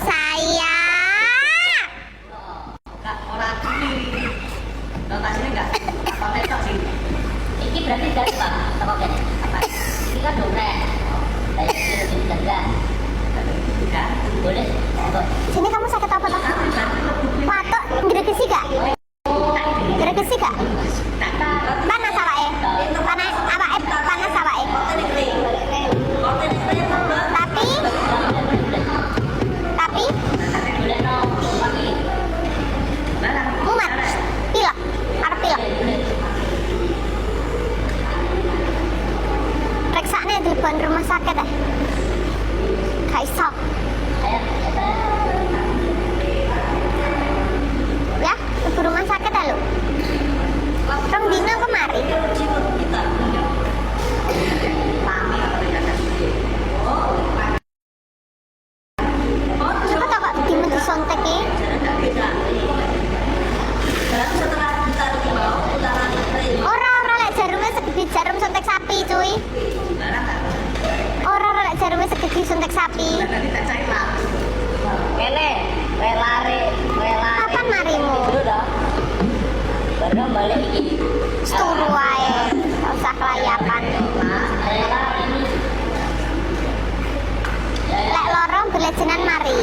saya. Orang ini. Bapak sini enggak? Apa besok sih? Ini berarti dari Pak, apa ini? Apa? Ini kan dongeng. Saya lebih jaga. Enggak. Boleh? Sini kamu sakit apa toh? Patok gregesi gak? Gregesi gak? Panas awake? Panas awake? Panas awake? Tapi Boleh no, pagi. mumet, pilek, arep pilek. Periksaan telepon rumah sakit deh. Gak iso. Ya, ke rumah sakit ya lu. Rong dino kemari. Kita. Pami apa tidak kasih. Coba tau kok dimenti sontek iki. Enggak bisa. Berarti setelah kita lagi mau putaran ini. Ora lek jarumnya segede jarum suntik sapi, cuy. Ora lek jarumnya segede suntik sapi. Nanti tak cair lah. Kene, relare. Kapan marimu? Dulu dah. Baru balik iki. Seturu wae. Gak usah kelayapan. Relare ini. Lek lorong belejenan mari.